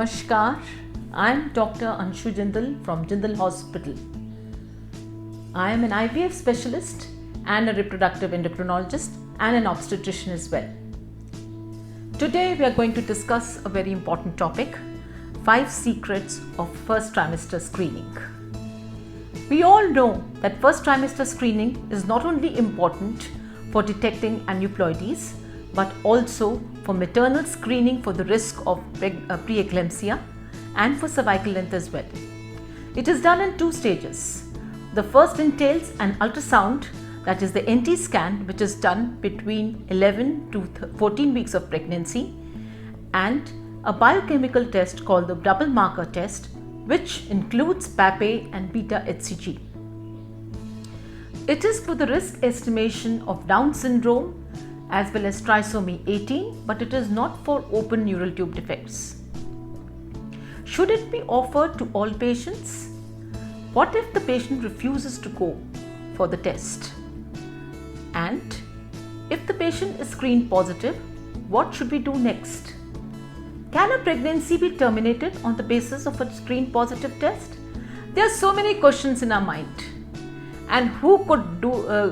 Namaskar, I am Dr. Anshu Jindal from Jindal Hospital. I am an IVF specialist and a reproductive endocrinologist and an obstetrician as well. Today we are going to discuss a very important topic, 5 secrets of first trimester screening. We all know that first trimester screening is not only important for detecting aneuploidies but also for maternal screening for the risk of preeclampsia and for cervical length as well. It is done in 2 stages. The first entails an ultrasound, that is the NT scan, which is done between 11 to 14 weeks of pregnancy, and a biochemical test called the double marker test, which includes PAPP-A and beta HCG. It is for the risk estimation of Down syndrome as well as trisomy 18, but it is not for open neural tube defects. Should it be offered to all patients? What if the patient refuses to go for the test? And if the patient is screened positive, what should we do next? Can a pregnancy be terminated on the basis of a screen positive test? There are so many questions in our mind. And who could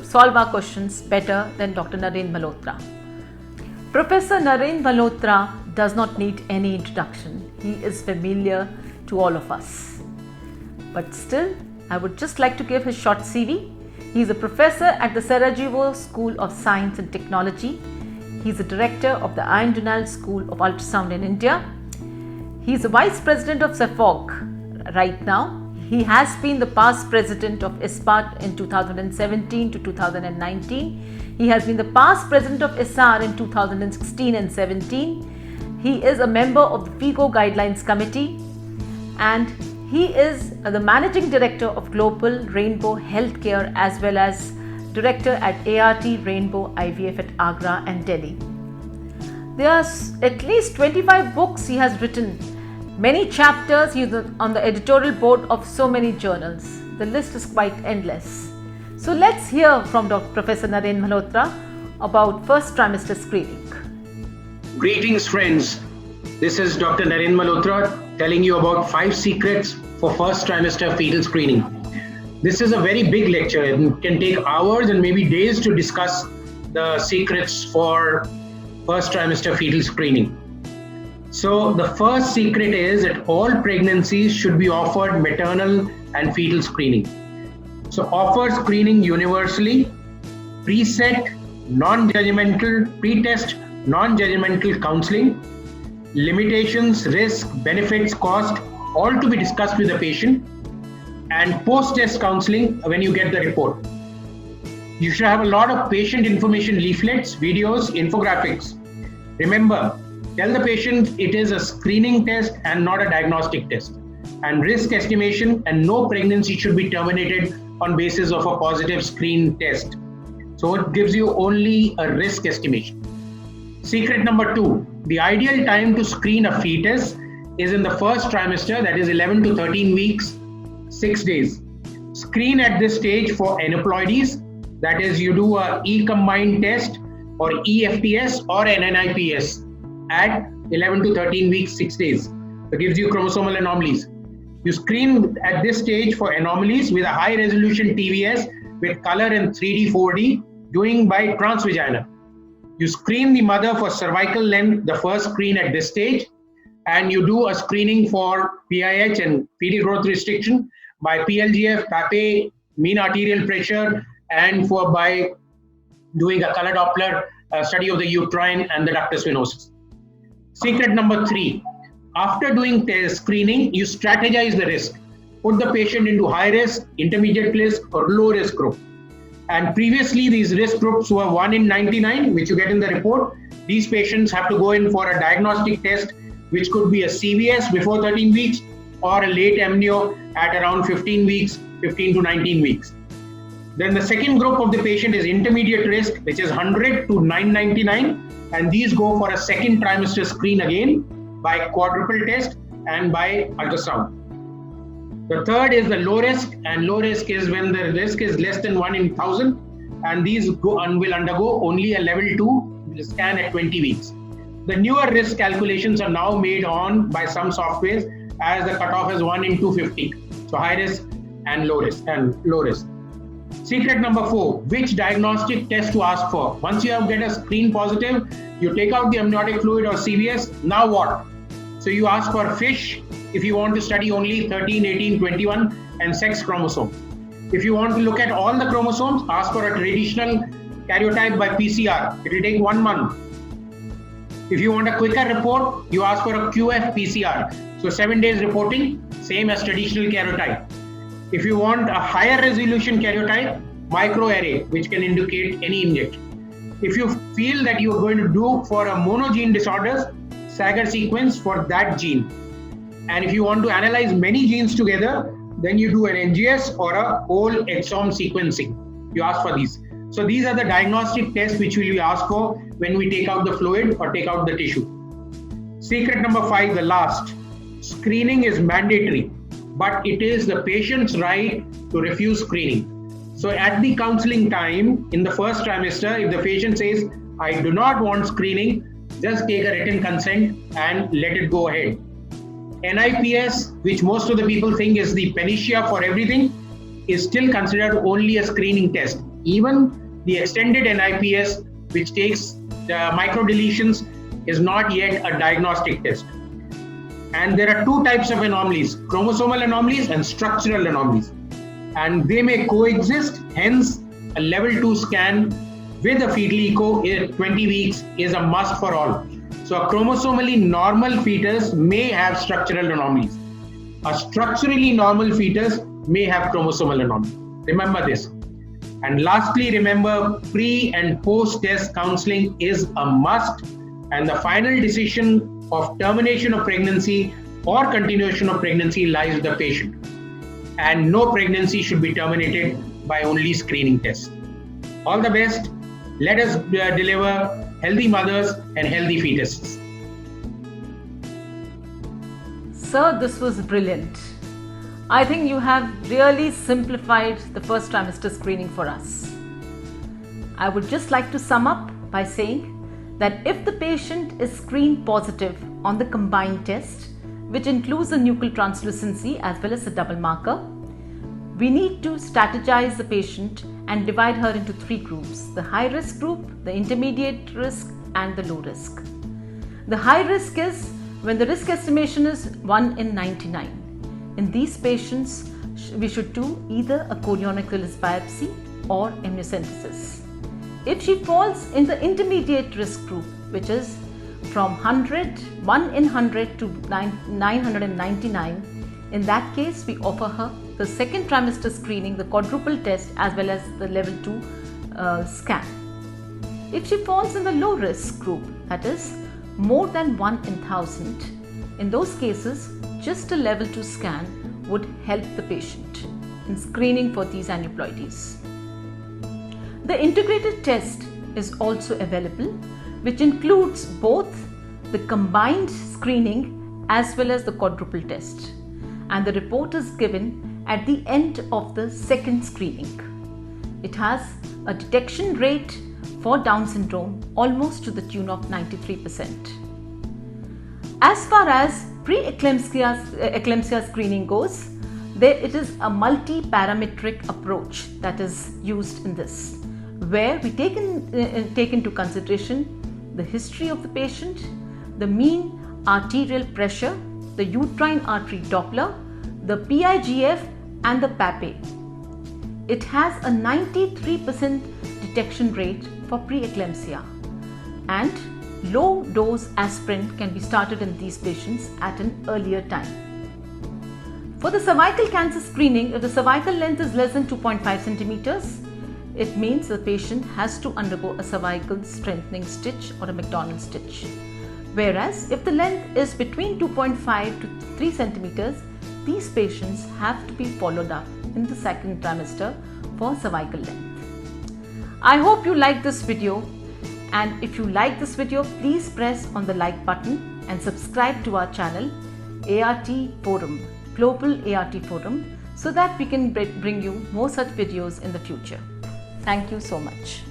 solve our questions better than Dr. Narendra Malhotra? Professor Narendra Malhotra does not need any introduction. He is familiar to all of us. But still, I would just like to give his short CV. He is a professor at the Sarajevo School of Science and Technology. He is a director of the INFOGRAPHICS School of Ultrasound in India. He is a vice president of CEFOG right now. He has been the past president of ISPAT in 2017 to 2019. He has been the past president of ISAR in 2016 and 17. He is a member of the FIGO Guidelines Committee, and he is the managing director of Global Rainbow Healthcare as well as director at ART Rainbow IVF at Agra and Delhi. There are at least 25 books he has written. Many chapters, he is on the editorial board of so many journals. The list is quite endless. So let's hear from Professor Narendra Malhotra about first trimester screening. Greetings friends, this is Dr. Narendra Malhotra telling you about 5 secrets for first trimester fetal screening. This is a very big lecture. It can take hours and maybe days to discuss the secrets for first trimester fetal screening. So the first secret is that all pregnancies should be offered maternal and fetal screening. So offer screening universally, preset, non-judgmental, pre-test, non-judgmental counseling, limitations, risk, benefits, cost, all to be discussed with the patient, and post-test counseling when you get the report. You should have a lot of patient information leaflets, videos, infographics. Remember, tell the patient it is a screening test and not a diagnostic test, and risk estimation, and no pregnancy should be terminated on basis of a positive screen test. So it gives you only a risk estimation. Secret number 2, the ideal time to screen a fetus is in the first trimester, that is 11 to 13 weeks, 6 days. Screen at this stage for aneuploidies, that is you do a E-combined test or EFTS or an NIPS at 11 to 13 weeks, 6 days. It gives you chromosomal anomalies. You screen at this stage for anomalies with a high resolution TVS with color in 3D, 4D, doing by transvaginal. You screen the mother for cervical length, the first screen at this stage, and you do a screening for PIH and fetal growth restriction by PLGF, PAPP-A, mean arterial pressure, and by doing a color Doppler study of the uterine and the ductus venosus. Secret number 3, after doing screening, you strategize the risk. Put the patient into high risk, intermediate risk, or low risk group. And previously, these risk groups were 1 in 99, which you get in the report. These patients have to go in for a diagnostic test, which could be a CVS before 13 weeks or a late amnio at around 15 weeks, 15 to 19 weeks. Then the second group of the patient is intermediate risk, which is 100 to 999. And these go for a second trimester screen again by quadruple test and by ultrasound. The third is the low risk, and low risk is when the risk is less than 1 in 1000, and these will undergo only a level 2 scan at 20 weeks. The newer risk calculations are now made on by some softwares as the cutoff is 1 in 250. So high risk and low risk. Secret number 4, which diagnostic test to ask for? Once you have get a screen positive, you take out the amniotic fluid or CVS. Now what? So you ask for FISH if you want to study only 13, 18, 21 and sex chromosomes. If you want to look at all the chromosomes, ask for a traditional karyotype by PCR. It will take 1 month. If you want a quicker report, you ask for a QF PCR. So 7 days reporting, same as traditional karyotype. If you want a higher resolution karyotype, microarray, which can indicate any index. If you feel that you are going to do for a monogene disorders, Sager sequence for that gene. And if you want to analyze many genes together, then you do an NGS or a whole exome sequencing. You ask for these. So these are the diagnostic tests which we will ask for when we take out the fluid or take out the tissue. Secret number 5, the last. Screening is mandatory, but it is the patient's right to refuse screening. So at the counseling time in the first trimester, if the patient says, I do not want screening, just take a written consent and let it go ahead. NIPS, which most of the people think is the panacea for everything, is still considered only a screening test. Even the extended NIPS, which takes the microdeletions, is not yet a diagnostic test. And there are 2 types of anomalies, chromosomal anomalies and structural anomalies. And they may coexist, hence a level 2 scan with a fetal echo in 20 weeks is a must for all. So a chromosomally normal fetus may have structural anomalies. A structurally normal fetus may have chromosomal anomalies. Remember this. And lastly, remember pre and post test counseling is a must, and the final decision of termination of pregnancy or continuation of pregnancy lies with the patient. And no pregnancy should be terminated by only screening tests. All the best. Let us deliver healthy mothers and healthy fetuses. Sir, this was brilliant. I think you have really simplified the first trimester screening for us. I would just like to sum up by saying that if the patient is screened positive on the combined test, which includes the nuchal translucency as well as the double marker, we need to strategize the patient and divide her into 3 groups: the high risk group, the intermediate risk and the low risk. The high risk is when the risk estimation is 1 in 99. In these patients, we should do either a chorionic villus biopsy or amniocentesis. If she falls in the intermediate risk group, which is from 1 in 100 to 999, in that case we offer her the second trimester screening, the quadruple test as well as the level 2 scan. If she falls in the low risk group, that is more than 1 in 1000, in those cases just a level 2 scan would help the patient in screening for these aneuploidies. The integrated test is also available, which includes both the combined screening as well as the quadruple test, and the report is given at the end of the second screening. It has a detection rate for Down syndrome almost to the tune of 93%. As far as pre-eclampsia screening goes, it is a multi-parametric approach that is used in this, where we take into consideration the history of the patient, the mean arterial pressure, the uterine artery Doppler, the PLGF and the PAPP-A. It has a 93% detection rate for preeclampsia, and low dose aspirin can be started in these patients at an earlier time. For the cervical cancer screening, if the cervical length is less than 2.5 centimeters, it means the patient has to undergo a cervical strengthening stitch or a McDonald stitch. Whereas if the length is between 2.5 to 3 centimeters, these patients have to be followed up in the second trimester for cervical length. I hope you like this video, and if you like this video, please press on the like button and subscribe to our channel ART Forum, Global ART Forum, so that we can bring you more such videos in the future. Thank you so much.